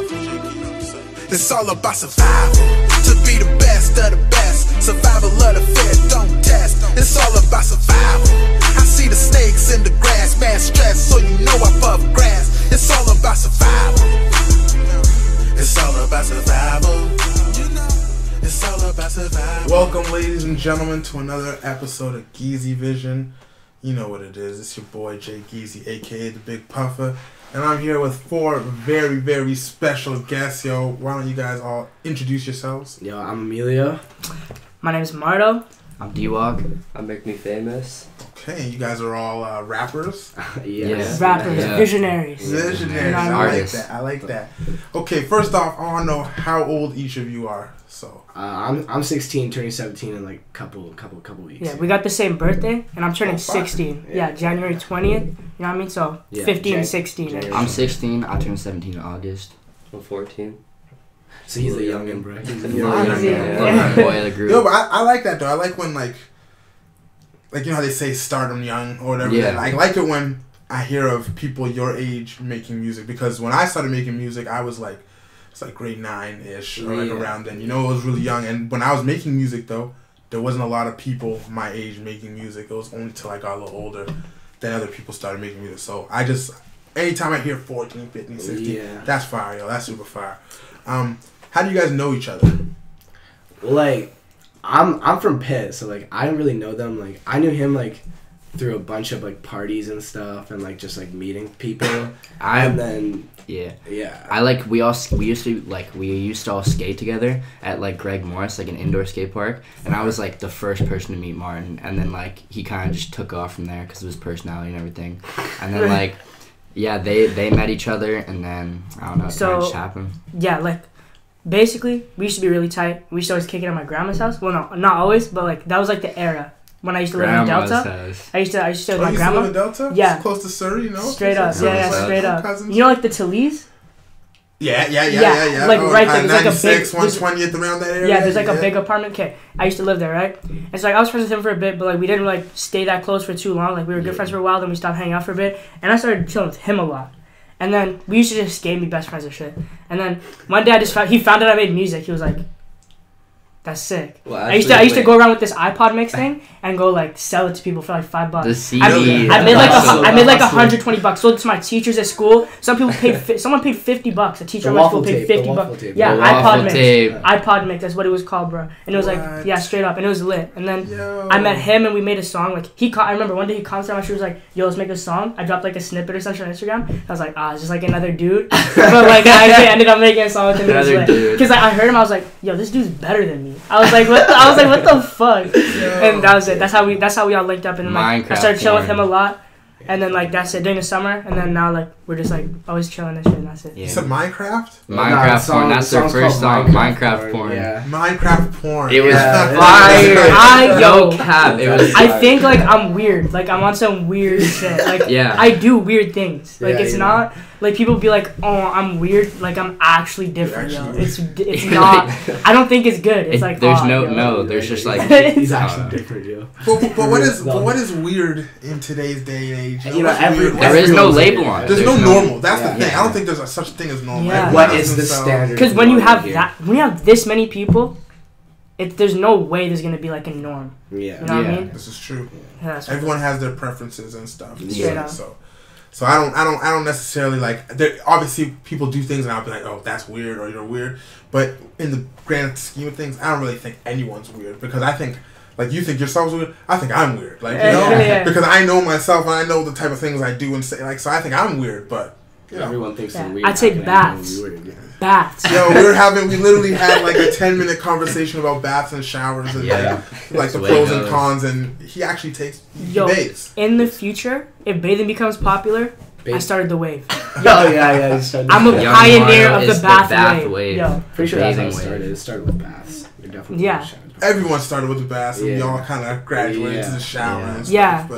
It's all about survival. To be the best of the best. Survival of the fit, don't test. It's all about survival. I see the snakes in the grass, man stress, so you know I puff grass. It's all about survival. It's all about survival. It's all about survival. Welcome, ladies and gentlemen, to another episode of Geezy Vision. You know what it is. It's your boy J-Geezy, aka the Big Puffer. And I'm here with four very, very special guests. Yo, why don't you guys all introduce yourselves? Yo, I'm Emilio. My name is Marto. I'm Dwalk. I'm Makemefamous. Okay, you guys are all rappers? Yes. Rappers, Yeah. Visionaries. Visionaries. I like that. Okay, first off, I want to know how old each of you are. So I'm 16, turning 17 in like couple weeks. Yeah, we got the same birthday, and I'm turning 16. 16. Yeah, January 20th. You know what I mean? So Yeah, 15 and 16. I'm 16. I turned 17 in August. I'm 14. So he's the youngin', bro. He's the Yeah. Boy of the group. Yo, but I like that though. I like when like you know how they say start them young or whatever. Yeah. I like it when I hear of people your age making music, because when I started making music, I was like, it's like grade 9-ish or like around then. You know, it was really young. And when I was making music though, there wasn't a lot of people my age making music. It was only till I got a little older that other people started making music. So I just, anytime I hear 14, 15, 16, that's fire, yo. That's super fire. How do you guys know each other? Like, I'm from Pitt, so like I didn't really know them. Like I knew him like through a bunch of like parties and stuff, and like just like meeting people. And then I like we used to all skate together at like Greg Morris, like an indoor skate park, and I was like the first person to meet Martin, and then like he kind of just took off from there because of his personality and everything, and then like they met each other, and then I don't know, it kind of just happened. Yeah, like basically we used to be really tight. We used to always kick it at my grandma's house. Well, no, not always, but like that was like the era. When I used to live in Delta, I used to stay with my grandma. You used to live in Delta? Yeah. It's close to Surrey, you know? Straight up, straight up. Cousins. You know, like the Talese? Yeah. Like right there, there's like a 96, big 120th around that area. Yeah, there's like a big apartment. Okay, I used to live there, right? And so like I was friends with him for a bit, but like we didn't like stay that close for too long. Like we were good friends for a while, then we stopped hanging out for a bit, and I started chilling with him a lot. And then we used to just skate, be best friends and shit. And then one day he found out I made music. He was like, "That's sick." Well, actually, I used to go around with this iPod mix thing and go like sell it to people for like $5. The CD. I made like $120. Sold it to my teachers at school. Someone paid $50. A teacher at my school paid $50. Yeah, iPod mix. That's what it was called, bro. And it was like straight up, and it was lit. And then I met him and we made a song. Like I remember one day he commented on my show, was like, "Yo, let's make a song." I dropped like a snippet or something on Instagram. I was like, it's just like another dude. But like I ended up making a song with him. Because I heard him, I was like, "Yo, this dude's better than me." I was like, what the fuck? And that was it. That's how we all linked up, and then, like, I started chilling with him a lot, and then like that's it during the summer, and then now like we're just like always chilling and shit, and that's it. You said Minecraft? Minecraft porn. That's their first song. Minecraft porn. Yeah. Minecraft porn. It was fire. I think like I'm weird. Like I'm on some weird shit. Like I do weird things. Like it's not like people be like, "Oh, I'm weird." Like I'm actually different, yo. It's not. I don't think it's good. It's like there's there's just like he's actually different, yo. But what is weird in today's day and age? You know, there is no label on it. There's no normal. That's the thing. I don't think there's such thing as normal. Yeah. What is the standard? Because when you have this many people, there's no way there's gonna be like a norm. Yeah. You know what I mean? This is true. Yeah, everyone has their preferences and stuff. Yeah. So I don't necessarily like. Obviously, people do things and I'll be like, "Oh, that's weird," or "You're weird." But in the grand scheme of things, I don't really think anyone's weird, because I think. Like, you think yourself's weird? I think I'm weird. Like, you know? Because I know myself and I know the type of things I do and say. Like, so I think I'm weird, but, you know. Everyone thinks they're weird. I'd say baths. Baths. Yo, we literally had like a 10-minute conversation about baths and showers and like the pros and cons, and he actually bathes. In the future, if bathing becomes popular, I started the wave. I'm a pioneer of the bath wave. Yo, pretty sure that's how it started. It started with baths. You're definitely everyone started with the baths, and we all kind of graduated to the shower and stuff.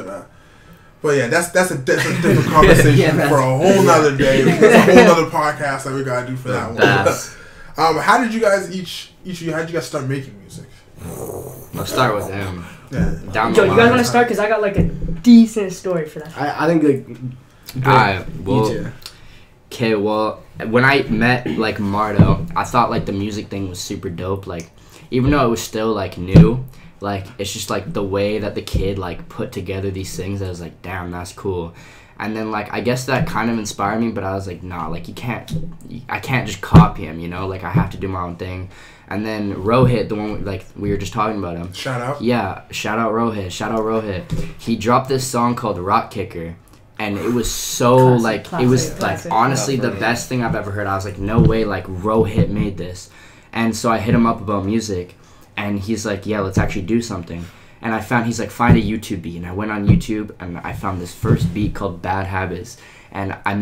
But yeah, that's a different conversation for a whole nother day. That's a whole nother podcast that we gotta do for that one. How did you guys how did you guys start making music? Let's start with him. Yeah. Yo, you guys want to start? Because I got like a decent story for that. I think like. Alright, well, Okay, well, when I met like Marto, I thought like the music thing was super dope. Like, even though it was still like new, like it's just like the way that the kid like put together these things. I was like, damn, that's cool. And then like I guess that kind of inspired me, but I was like, nah, like I can't just copy him, you know. Like I have to do my own thing. And then Rohit, the one like we were just talking about him. Shout out. Yeah, shout out Rohit. He dropped this song called Rock Kicker. And it was so it was like honestly the best thing I've ever heard. I was like, no way, like Rohit made this. And so I hit him up about music, and he's like, yeah, let's actually do something. And he's like, find a YouTube beat. And I went on YouTube and I found this first beat called Bad Habits. And I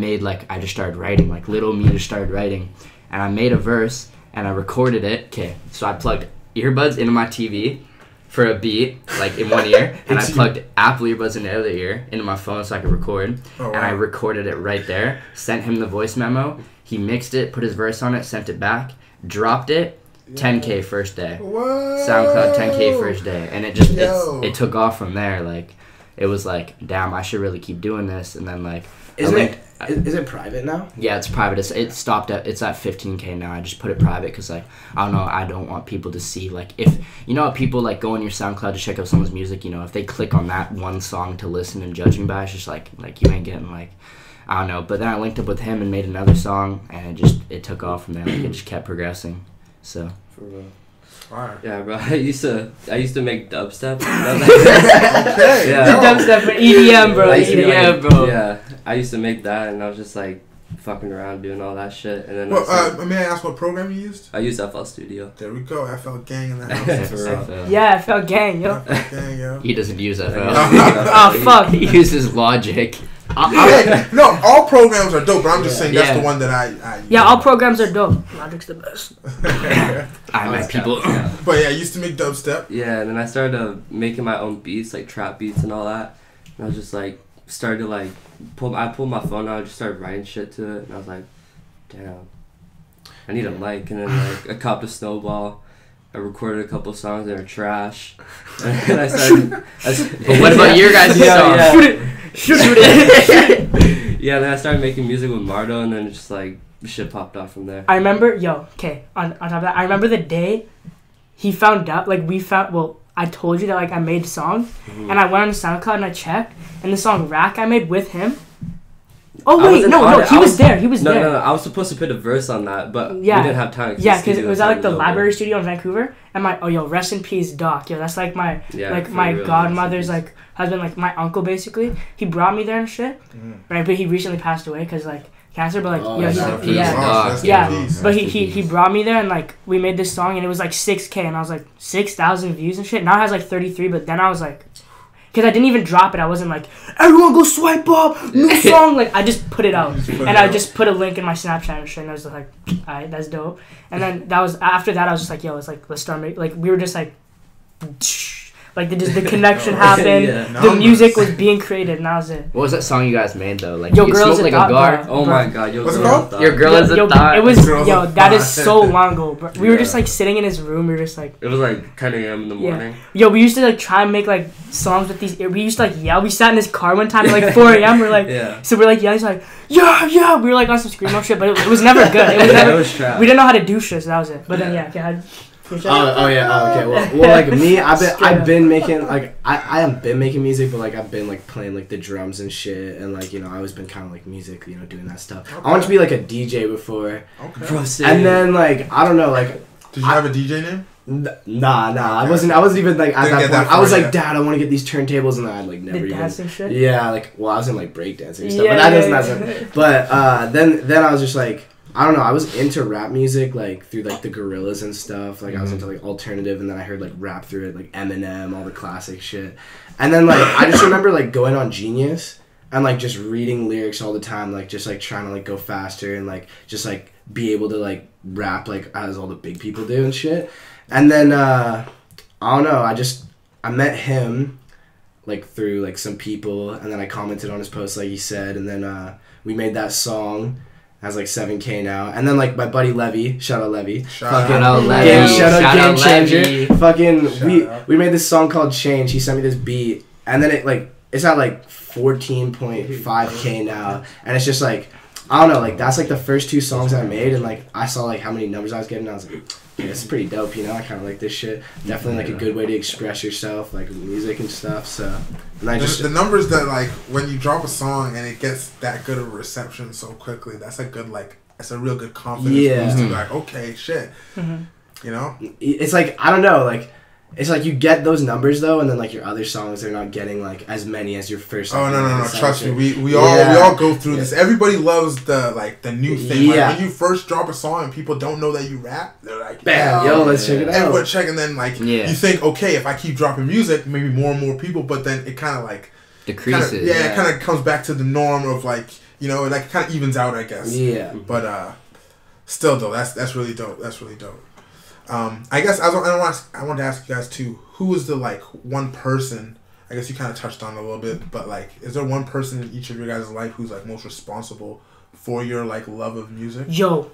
just started writing, like little me just started writing. And I made a verse and I recorded it. Okay, so I plugged earbuds into my TV for a beat, like in one ear, and I plugged Apple earbuds in the other ear into my phone so I could record. Oh, wow. And I recorded it right there, sent him the voice memo, he mixed it, put his verse on it, sent it back, dropped it, 10K first day. Whoa. SoundCloud 10K first day, and it just it took off from there. Like it was like, damn, I should really keep doing this. And then like is it private now? Yeah, it's private. It's at 15K now. I just put it private because like I don't know. I don't want people to see like if you know people like go on your SoundCloud to check out someone's music. You know if they click on that one song to listen and judge me by, it's just like you ain't getting like I don't know. But then I linked up with him and made another song, and it took off from there. Like it just kept progressing. So. For real. Fire. Yeah, bro. I used to make dubstep. Okay. Yeah. Dubstep for EDM, bro. EDM, bro. Yeah, I used to make that, and I was just like fucking around doing all that shit. And then may I ask what program you used? I used FL Studio. There we go, FL Gang in the house. FL. Yeah, FL Gang, yo. FL Gang, yo. He doesn't use FL. Oh fuck. He uses Logic. No, all programs are dope, but I'm just saying that's the one that I yeah, all programs are dope. Logic's the best. I met people. But yeah, I used to make dubstep. Yeah, and then I started making my own beats, like trap beats and all that. And I was just like, started like, I pulled my phone out, I just started writing shit to it. And I was like, damn, I need a mic. And then like, I copped a snowball. I recorded a couple songs that are trash. And I started. But what about your guys' songs? Yeah. Shoot it. Yeah, then I started making music with Marto, and then just like shit popped off from there. I remember, on top of that, I remember the day he found out, like I told you that like I made songs, and I went on SoundCloud and I checked, and the song Rack I made with him. Oh wait, no, he was there. No, I was supposed to put a verse on that, but we didn't have time. Yeah, because it was at like the library studio in Vancouver, and rest in peace, Doc. Yo, that's like my my godmother's like husband, like my uncle basically. He brought me there and shit, right? But he recently passed away because like cancer. But like but he brought me there and like we made this song and it was like 6K and I was like 6,000 views and shit. Now it has like 33, but then I was like. Because I didn't even drop it. I wasn't like, everyone go swipe up, new song. Like, I just put it out. I just put a link in my Snapchat and shit. And I was like, alright, that's dope. And then after that, I was just like, yo, let's start making, like, we were just like, the connection happened. The music was being created, and that was it. What was that song you guys made though? Like Yo, you Girl Is smoked a like Thought, a gar. bro. Oh my god, What's it called? Your Girl Is a Thought. It was that is so long ago, bro. We were just like sitting in his room. We were just like. It was like 10 a.m. in the morning. Yo, we used to like try and make like songs with these. We used to like yell. We sat in his car one time at like 4 a.m. We're like, so we're like yelling. He's like, yeah. We were like on some screamo shit, but it was never good. It was trash. We didn't know how to do shit, so that was it. But then okay. Okay. Well, like me, I've been making like I haven't been making music, but like I've been like playing like the drums and shit, and like I always been kind of like music, doing that stuff. Okay. I wanted to be like a DJ before, and then like I don't know, like did you have a DJ name? Nah. Okay. I wasn't even like at that point. I was like, Dad, I want to get these turntables, and I like never the even. Dancing shit? Yeah, like I was in like breakdancing and stuff, but that doesn't matter. But then I was just like. I don't know, I was into rap music, like, through, like, the Gorillaz and stuff. Like, I was into, like, alternative, and then I heard, like, rap through it, like, Eminem, all the classic shit. And then, like, I just remember, like, going on Genius and, like, just reading lyrics all the time, like, just, like, trying to, like, go faster and, like, just, like, be able to, like, rap, like, as all the big people do and shit. And then, I don't know, I met him, like, through, like, some people, and then I commented on his post, like he said, and then, we made that song. Has like 7K now, and then like my buddy Levy, shout out Levy, shout out Game Changer, fucking we made this song called Change. He sent me this beat, and then it's at like 14.5K now, and it's just like I don't know, like that's like the first 2 songs I made, and like I saw like how many numbers I was getting, and I was like, yeah, this is pretty dope, you know. I kind of like this shit. Definitely like a good way to express yourself, like with music and stuff. So, and I just the numbers that like when you drop a song and it gets that good of a reception so quickly, that's a good like it's a real good confidence boost to be like, okay, shit, you know. It's like I don't know, like. It's like you get those numbers though, and then like your other songs, they're not getting like as many as your first. Oh no! Trust me, we all go through this. Everybody loves the new thing. Like when you first drop a song and people don't know that you rap, they're like, bam, yo, let's check it out. Everyone check, and then like you think, okay, if I keep dropping music, maybe more and more people, but then it kind of like decreases. It kind of comes back to the norm of like it like kind of evens out, I guess. Yeah. But still though, that's really dope. That's really dope. I guess I wanted to ask you guys too. Who is the like one person? I guess you kind of touched on it a little bit, but like, is there one person in each of your guys' life who's like most responsible for your like love of music? Yo,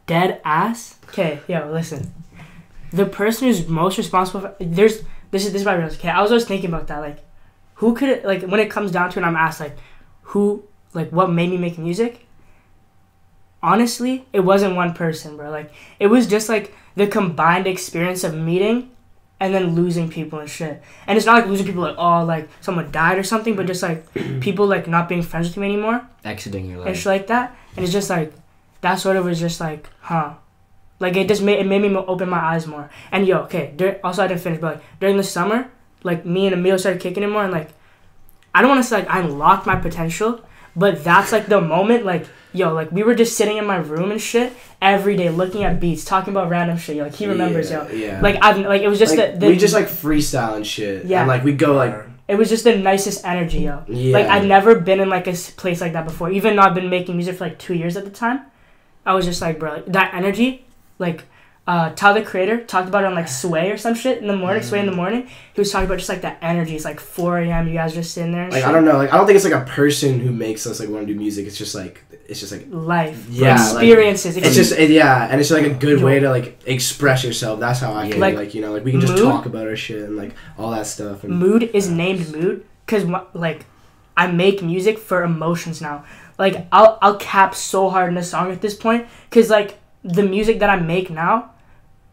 dead ass. Okay, yo, listen. The person who's most responsible for this is what I realized. Okay, I was always thinking about that. Like, who could it, like when it comes down to it, and I'm asked like, who like what made me make music? Honestly, it wasn't one person, bro. Like, it was just, like, the combined experience of meeting and then losing people and shit. And it's not, like, losing people, like, oh, like, someone died or something, but just, like, people, like, not being friends with you anymore. Exiting your life. And shit like that. And it's just, like, that sort of was just, like, huh. Like, it made me open my eyes more. And, yo, okay, also I didn't finish, but, like, during the summer, like, me and Emilio started kicking it more, and, like, I don't want to say, like, I unlocked my potential, but that's, like, the moment, like, yo, like, we were just sitting in my room and shit every day looking at beats, talking about random shit. Yo, like, he remembers, yo. Yeah. Like, it was just like, we just, like, freestyle and shit. Yeah. And, like, we go, like... It was just the nicest energy, yo. Yeah. Like, I'd never been in, like, a place like that before. Even though I've been making music for, like, 2 years at the time. I was just, like, bro, like, that energy, like... Tyler, the Creator, talked about it on, like, Sway or some shit in the morning, Sway in the morning. He was talking about just, like, that energy. It's, like, 4 a.m., you guys just sitting there and like, shit. I don't know. Like, I don't think it's, like, a person who makes us, like, want to do music. It's just, like... life. Yeah. Experiences. Like, it's just... and it's, like, a good way to, like, express yourself. That's how I feel. Like, you know, like, we can just talk about our shit and, like, all that stuff. And, mood is named Mood because, like, I make music for emotions now. Like, I'll cap so hard in a song at this point because, like, the music that I make now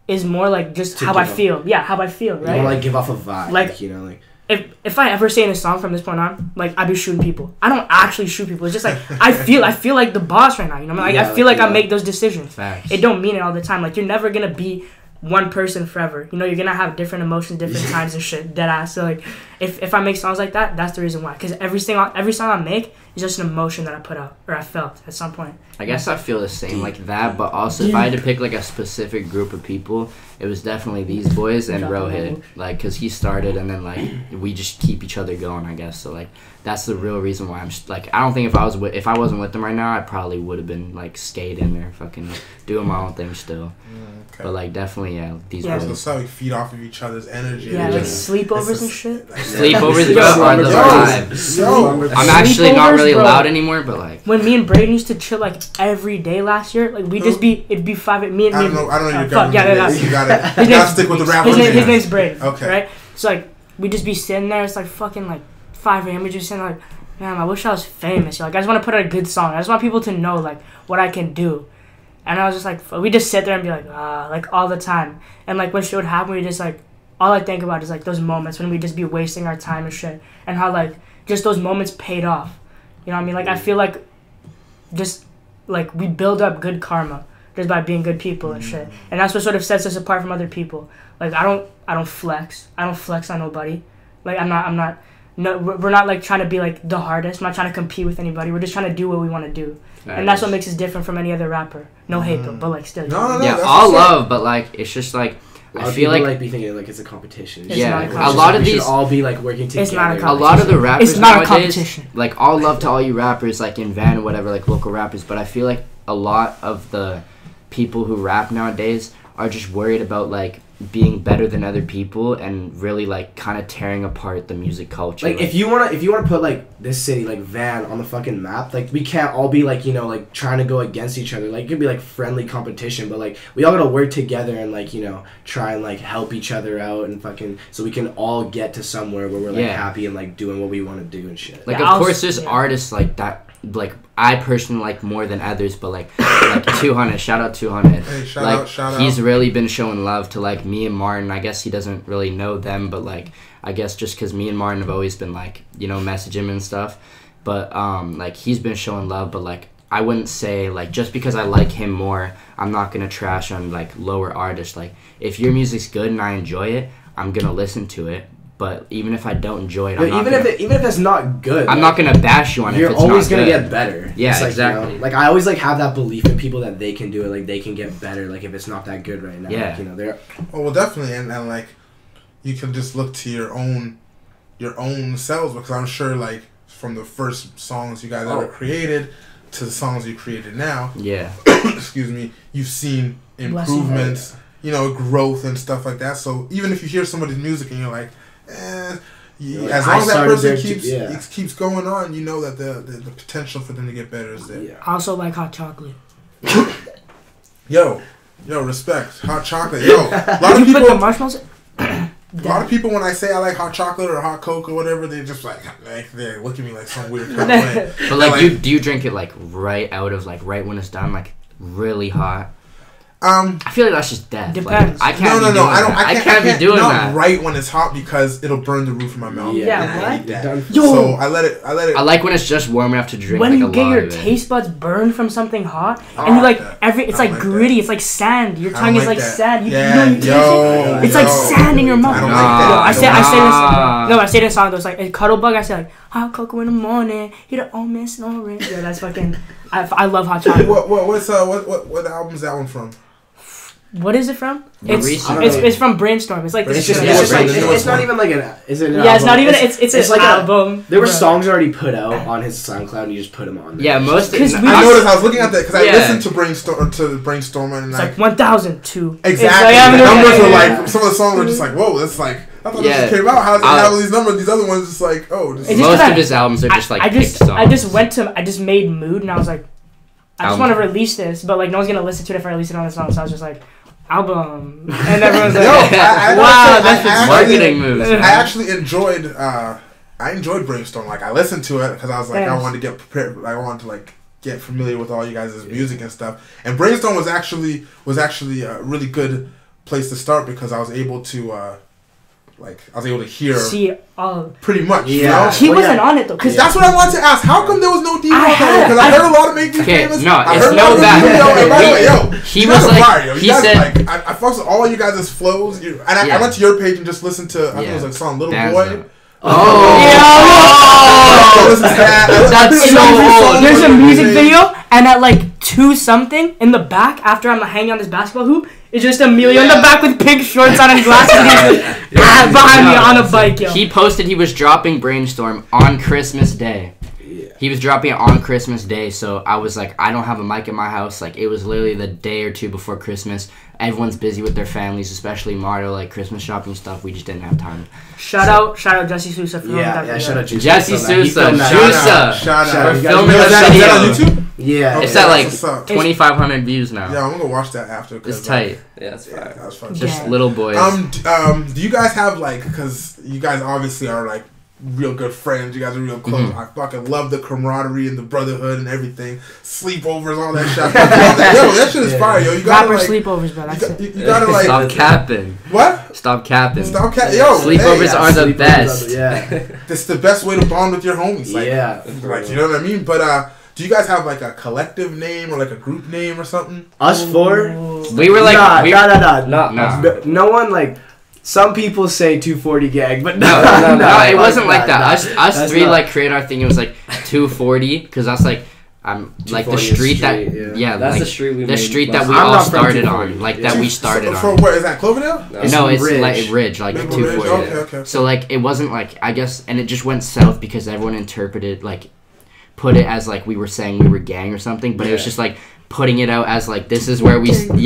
is more like just how I feel. Yeah, how I feel, right? You want to, like, give off a vibe. Like, you know, like... If I ever say in a song from this point on, like, I be shooting people. I don't actually shoot people. It's just, like, I feel like the boss right now, you know? Like, I feel like I make those decisions. Facts. It don't mean it all the time. Like, you're never going to be one person forever. You know, you're going to have different emotions, different times and shit. Dead ass. So, like, if I make songs like that, that's the reason why. Because every song I make is just an emotion that I put out or I felt at some point. I guess I feel the same like that, but also if I had to pick like a specific group of people, it was definitely these boys and Rohit, like, cause he started and then like we just keep each other going, I guess. So like that's the real reason why I'm like, I don't think if I wasn't with them right now, I probably would have been like skating or fucking doing my own thing still. Okay. But like definitely these boys. That's how we feed off of each other's energy. Yeah, like sleepovers and shit. Sleepovers are the vibe. I'm actually not really loud anymore, but like when me and Braden used to chill like every day last year, like we just it'd be 5 me and I don't know your government names. You gotta stick with the rap. His name's Braden. Okay. Right? So like we just be sitting there, it's like fucking like 5 a.m. we just sitting like, man, I wish I was famous. Like I just want to put out a good song. I just want people to know like what I can do. And I was just like, we just sit there and be like all the time. And like when shit would happen, we just like, all I think about is like those moments when we just be wasting our time and shit. And how like just those moments paid off. You know what I mean? Like I feel like just like we build up good karma just by being good people and shit. And that's what sort of sets us apart from other people. Like I don't flex. I don't flex on nobody. Like we're not like trying to be like the hardest. I'm not trying to compete with anybody. We're just trying to do what we want to do. Nice. And that's what makes us different from any other rapper. No hate though, but like still. No, yeah, all love, but like it's just like I feel like be thinking like it's a competition. Yeah, a lot of these should all be like working together. It's not a competition. A lot of the rappers it's not nowadays, a competition. Like all love to all you rappers, like in Van or whatever, like local rappers. But I feel like a lot of the people who rap nowadays are just worried about like being better than other people and really like kind of tearing apart the music culture. Like if you wanna put like this city like Van on the fucking map, like we can't all be like, you know, like trying to go against each other. Like it could be like friendly competition, but like we all gotta work together and like, you know, try and like help each other out and fucking so we can all get to somewhere where we're like happy and like doing what we want to do and shit. Like of course there's artists like that, like I personally like more than others, but like 200, shout out 200. Hey, shout out. He's really been showing love to like me and Martin. I guess he doesn't really know them, but like I guess just because me and Martin have always been like, you know, message him and stuff. But like he's been showing love, but like I wouldn't say like just because I like him more, I'm not gonna trash on like lower artists. Like if your music's good and I enjoy it, I'm gonna listen to it. But even if I don't enjoy it, even if it's not good, I'm not gonna bash you on it. You're always gonna get better. Yeah, like, exactly. You know, like I always like have that belief in people that they can do it. Like they can get better. Like if it's not that good right now, yeah. Like, you know, they're. Oh well, definitely, and like you can just look to your own selves, because I'm sure like from the first songs you guys ever created to the songs you created now. Yeah. Excuse me. You've seen improvements, you know, growth and stuff like that. So even if you hear somebody's music and you're like, as long as that person keeps going on, you know that the potential for them to get better is there. Yeah. I also like hot chocolate. Yo, respect. Hot chocolate. Yo, a lot of people put the marshmallows. A lot of people, when I say I like hot chocolate or hot Coke or whatever, they just like they look at me like some weird kind of way. But like, do you drink it like right out of like right when it's done, like really hot? I feel like that's just death. Depends. Like, I can't be doing that. I can't be doing that. Right when it's hot, because it'll burn the roof of my mouth. Yeah, what? Yo, so I let it. I like when it's just warm enough to drink. When like, you a get lot your of it. taste buds burned from something hot, and you like it's like gritty. It's like sand. Your tongue is like sand. You know you taste it. It's like sand in your mouth. I say this song. There's like a cuddle bug. I say like hot cocoa in the morning. Hit it all miss no rain. Yeah, that's fucking. I love hot chocolate. What album is that one from? What is it from? It's from Brainstorm. It's like it's not even like an. Is it? It's not even. It's an like album. There were songs already put out on his SoundCloud, and you just put them on there. Yeah, most. I noticed. I was looking at that because I listened to Brainstorm and it's like 1002. Exactly. The numbers were like some of the songs were just like, whoa, that's like. I thought this just came out. How does it have all these numbers? These other ones just like, oh. Most of his albums are just like songs. I just made Mood, and I was like, I just want to release this, but like no one's gonna listen to it if I release it on the song. So I was just like, album, and everyone's like, wow, that's just marketing moves. I actually enjoyed. I enjoyed Brainstorm. Like I listened to it because I was like, I wanted to get prepared. I wanted to like get familiar with all you guys' music and stuff. And Brainstorm was actually a really good place to start because I was able to. I was able to hear pretty much. Yeah. You know? He wasn't on it though. Cause that's what I wanted to ask. How come there was no D-Walk on it? Because I heard a lot of Makemefamous. No, it's no that. He was like, fire, he said, I fucks with all you guys' flows. I went to your page and just listened to, I think it was like song Little Boy. That's so old. There's a music video, and at like 2 something in the back, after I'm hanging on this basketball hoop, it's just Emilio in the back with pink shorts on and glasses. And behind me on a bike, yo. He posted he was dropping Brainstorm on Christmas Day. He was dropping it on Christmas Day, so I was like, I don't have a mic in my house. Like, it was literally the day or two before Christmas. Everyone's busy with their families, especially Marto, like Christmas shopping stuff. We just didn't have time. Shout out Jesse Sousa for shout out Jesse Sousa. Shout out. For filming the video. On YouTube? Yeah. It's at like 2,500 views now. Yeah, I'm gonna go watch that after. It's tight. Yeah, that's fire. That was fun. Just little boys. Do you guys have like, because you guys obviously are like real good friends, you guys are real close. I fucking love the camaraderie and the brotherhood and everything. Sleepovers, all that shit. Yo, that shit is fire, yo. You gotta like sleepovers, bro. That's it. You gotta like stop capping. What? Stop capping. Yo, sleepovers are the best. It's the best way to bond with your homies. Like, like you know what I mean? But do you guys have like a collective name or like a group name or something? Us four? We were like no one like. Some people say 240 gang, but no, it wasn't like that. Us three like created our thing. It was like 240 because that's like like the street that that's like, the street we the street that we all started on, like that we started on. From where is that? Cloverdale? No, it's like Ridge, like 240. Okay. So like it wasn't like I guess, and it just went south because everyone interpreted like put it as like we were saying we were gang or something, but it was just like. Putting it out as like this is where we it was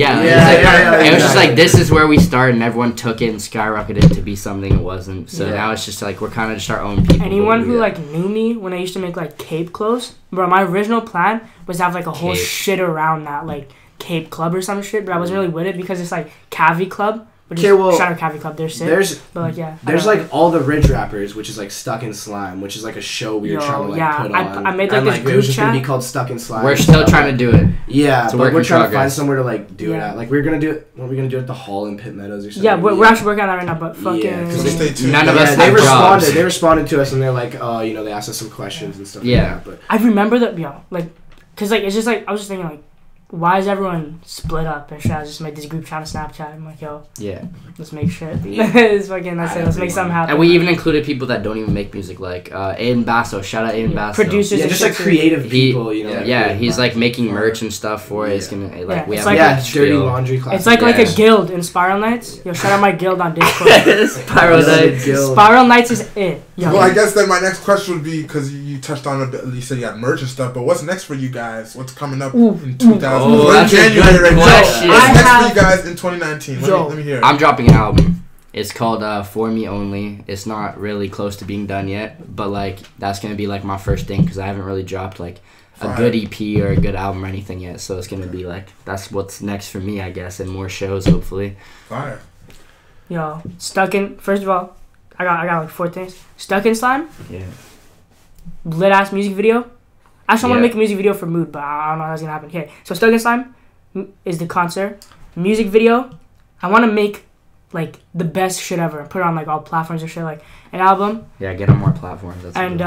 just like this is where we started, and everyone took it and skyrocketed it to be something it wasn't. So now it's just like we're kind of just our own people. Anyone who like knew me when I used to make like Cape clothes, bro, my original plan was to have like a whole shit around that like Cape Club or some shit, but I wasn't really with it because it's like Cavi Club. Okay, well, shout out Cavi Club, they're sick. But like, yeah. There's like all the Ridge rappers, which is like Stuck in Slime, which is like a show we were trying to like put on. I made like this group it was just chat. gonna be called Stuck in Slime. We're still trying to do it. Yeah, it's but we're trying to find somewhere to like do it at. Like we're gonna do it. What are we gonna do at the Hall in Pitt Meadows or something? Yeah, we're actually working on that right now. But fucking. None of us have jobs. They responded to us and they're like, you know, they asked us some questions and stuff. Yeah, like that, but I remember that, like, cause like it's just like I was just thinking like, why is everyone split up and shit? I just made this group chat on Snapchat. I'm like, yo, let's make shit. It's fucking, let's make something happen. And we even included people that don't even make music, like Aiden Basso. Shout out Aiden Basso. Producers, just like creative people, you know. He's like making merch and stuff for it. It's gonna like we have dirty laundry class. It's like a guild in Spiral Nights. Yo, shout out my guild on Discord. Spiral Nights. Spiral Nights is it. Yo. Well, I guess then my next question would be, because you touched on a bit, you said you got merch and stuff, but what's next for you guys? What's coming up in 2000? That's January right now. What's next for you guys in 2019? Let me hear it. I'm dropping an album. It's called For Me Only. It's not really close to being done yet, but like that's gonna be like my first thing because I haven't really dropped like a good EP or a good album or anything yet. So it's gonna be like that's what's next for me, I guess, and more shows hopefully. Fire. Yo, first of all, I got like 4 things. Stuck in Slime. Yeah. Lit ass music video. I actually want to make a music video for Mood, but I don't know how that's gonna happen. Okay, so Stuck in Slime is the concert. Music video. I want to make like the best shit ever. Put it on like all platforms and shit. Like an album. Yeah, get on more platforms. That's and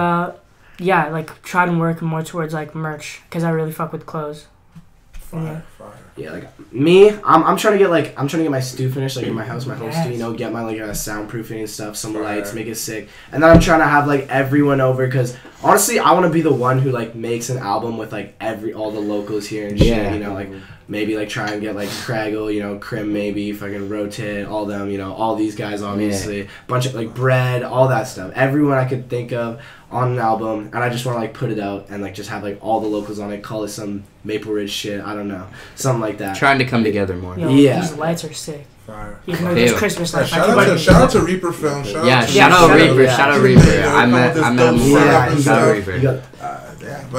yeah, like try to work more towards like merch because I really fuck with clothes. Fire. Yeah, like me, I'm trying to get my stew finished, like in my house, my home stew, you know, get my like soundproofing and stuff, some lights, make it sick, and then I'm trying to have like everyone over, because honestly, I want to be the one who like makes an album with like all the locals here and shit, you know, like maybe like try and get like Craggle, you know, Crim, maybe fucking Rotate, all them, you know, all these guys obviously, bunch of like Bread, all that stuff, everyone I could think of on an album, and I just want to like put it out and like just have like all the locals on it, call it some Maple Ridge shit, I don't know, something like that. Trying to come together more. Yo, these lights are sick. Fire. Even though it's Christmas lights. Shout out to Reaper Film. Shout out Reaper. Shout out Reaper. I met him. Shout out Reaper.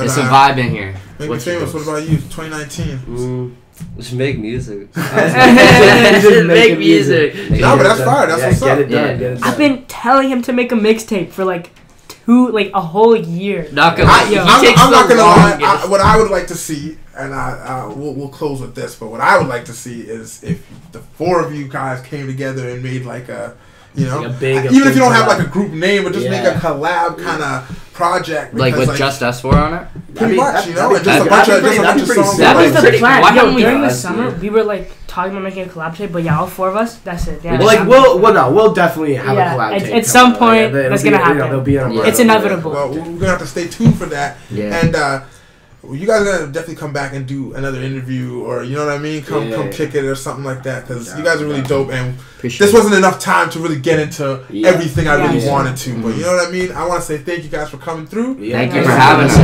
It's a vibe in here. Makemefamous, what about you? 2019. Just make music. Just make music. No, but that's fire. That's what's up. Get it done. I've been telling him to make a mixtape for like a whole year. I'm not gonna lie. What I would like to see, and we'll close with this, but what I would like to see is if the 4 of you guys came together and made like a, you know, like even if you don't have like a group name, but just make a collab kind of project. Like with just us 4 on it? Pretty much, you know, and just a bunch of songs. That was the plan. Yo, during the summer, we were like talking about making a collab tape, but yeah, all 4 of us, that's it. Yeah. Well, like we'll definitely have a collab tape. At some point, that's gonna happen. It's inevitable. Well, we're gonna have to stay tuned for that. And you guys are gonna definitely come back and do another interview, or you know what I mean, come kick it or something like that, because you guys are really dope, and this wasn't enough time to really get into everything I really wanted to, but you know what I mean. I want to say thank you guys for coming through. Thank you for having us.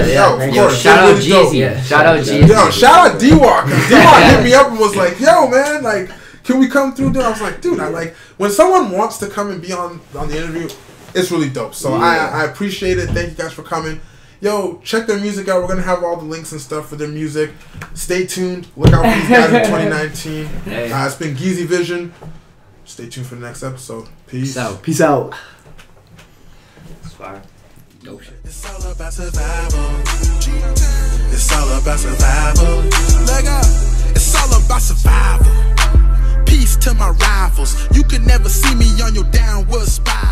Yo, shout out J-Geezy. Shout out J-Geezy. Yo, shout out Dwalk. Dwalk hit me up and was like, yo man, like, can we come through? I was like, dude, I like when someone wants to come and be on the interview, it's really dope. So I appreciate it. Thank you guys for coming. Yo, check their music out. We're going to have all the links and stuff for their music. Stay tuned. Look out for these guys in 2019. It's been Geezy Vision. Stay tuned for the next episode. Peace out. Peace out. It's fire. No shit. It's all about survival. It's all about survival. Leg up. It's all about survival. Peace to my rivals. You can never see me on your downward spiral.